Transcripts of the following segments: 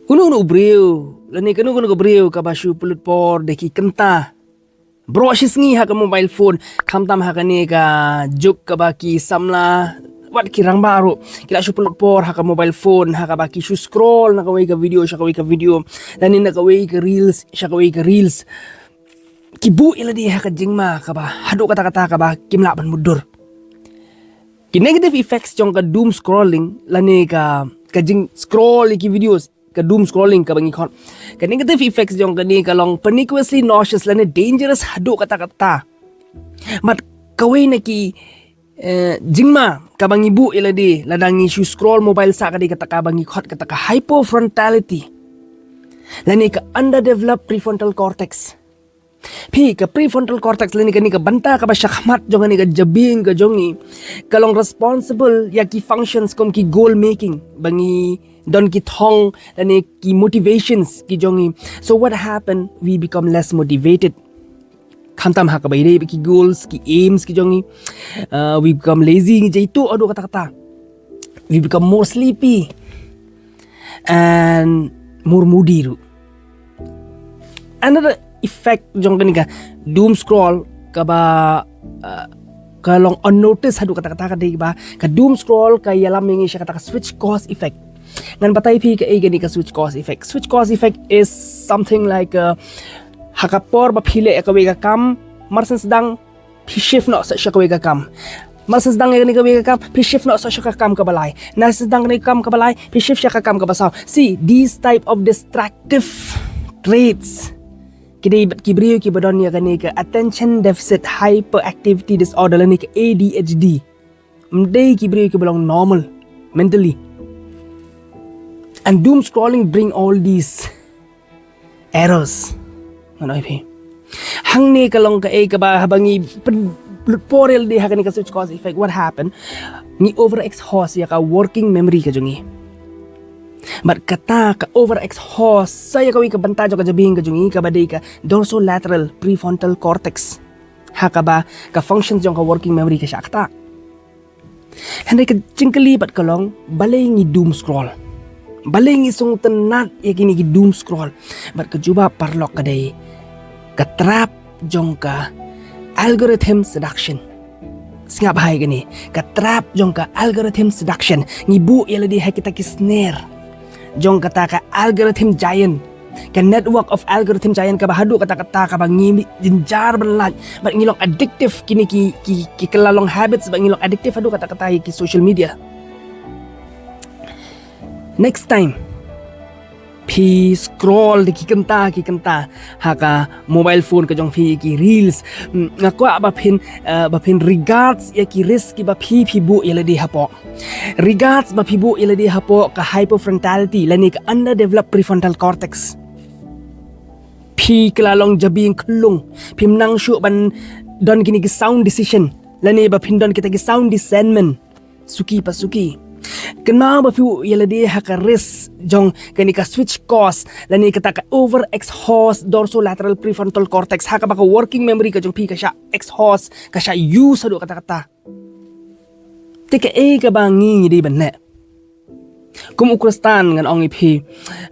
Unu briew. Lani kanu briew ka bashu pulut por deki kenta. Bro shisngi ha ka mobile phone kamtam ha ka ni ka juk ka baki samla wat kirang baru kila shu pulut por ha ka mobile phone ha ka baki shu scroll na ka ka video sha ka video lani na ka ka reels sha ka reels kibu ila di ha ka jingma ka ba hadu kata-kata ka ba kimla ban mudur ki negative effects jong ka doom scrolling lani ka jing scroll ki videos ka doom scrolling ka bangi kon ka negative effects jong ka ni ka long perniciously nauseous lani dangerous hadu kata-kata mat kawei na ki jingma ka bangi bu ila di ladangi shu scroll mobile sa ka di kata ka bangi khot kata ka hypofrontality lani ka underdeveloped prefrontal cortex Pi ka prefrontal cortex lani ka ni ka banta ka ba syakmat jong ni ka jabing ka jongi kalong responsible ya ki functions kom ki goal making bangi don ki thong lani ki motivations ki jongi. So what happened, we become less motivated khamtam ha ka ba ire ki goals ki aims ki jongi. We become lazy ngi jaitu adu kata-kata. We become more sleepy and more moody ru. Another effect jong kani ka doom scroll ka ba kalong unnoticed hadu kata-kata ka di ba ka doom scroll ka yalam mingi siya kata ka switch cause effect ngan patay pi ka gani ka switch cause effect. Switch cause effect is something like hakapor ba phile ekawe ka kam marsan sedang pi shift no sa siya kawe ka kam marsan sedang gani kawe ka kam pi shift no sa siya ka kam ka balay na sedang gani kam ka balay pi shift siya ka kam ka basaw. See these type of distractive traits kini briew ki badon ya kani ka attention deficit hyperactivity disorder lani ka ADHD mdei ki briew ki belong normal mentally, and doom scrolling bring all these errors ano ipi hang ni kalong ka ka ba habangi porel di hakani ka switch cause effect. What happened ni overexhaust ya ka working memory ka jungi but kata ka overexhaust saya kawi ka banta jo ka jabing ka jungi ka badai ka dorsolateral prefrontal cortex hakaba ka functions jong ka working memory ka syakta Hynrei ka jingkali bat kalong balay ngi doom scroll balay ngi sung tenat ya kini ki doom scroll bat ka juba paralok ka day ka trap jong ka algorithm seduction Sngewbha gani ka trap jong ka algorithm seduction ngibu ya ladi kita ki sner jong kata ka algorithm giant ka network of algorithm giant ka bahadu kata-kata ka bangi jinjar belat bat ngilong addictive kini ki kelalong habits bat ngilong addictive hadu kata-kata ki social media. Next time pi scroll di ki kenta haka mobile phone ka jong phi ki reels ngakwa ba phin regards ya ki risk ki ba phi bu ya ladi hapo regards ba phi bu ya ladi hapo ka hypofrontality lani ka underdeveloped prefrontal cortex phi kelalong jabing klung phim nang shu ban don kini ki sound decision lani ba phin don kita ki sound discernment suki Kenapa bapu yaladi haka risk jong kani ka switch cause lani kata ka overexhaust dorsolateral prefrontal cortex haka baka working memory ka jong pi ka sya exhaust ka sya use hadu kata-kata tika ka bangi di banne kum ukrastan ngan ong ipi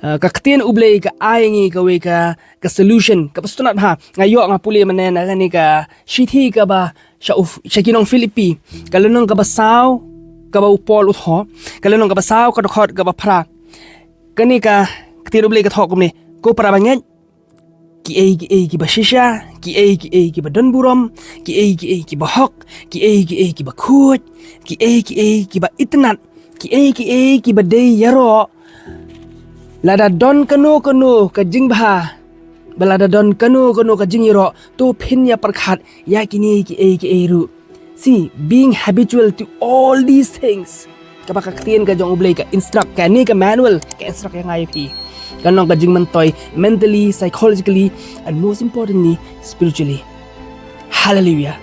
ka ktien ublay ka iangi ka solution ka pastunat ha ngayo nga puli manen kani ka shithi ka ba sya kinong Philippi kalunong ka basaw kaba upol utho kalunong kaba saw ka dokot kaba pra kani ka ktiro blay ka thok kumni ko para banget ki bashisha ki ba donburom ki ba hok ki ba khut ki ba itnat ki ba dey yaro lada don kanu ka Jingpynkut balada don kanu ka jingiro to phin ya parkhat ya kini ki ru. See, being habitual to all these things. Kapag kaktiyan ka jong ublay ka instruct ka ni ka manual ka instruct yang IFT. Kanong ka jing mantoy mentally, psychologically, and most importantly, spiritually. Hallelujah.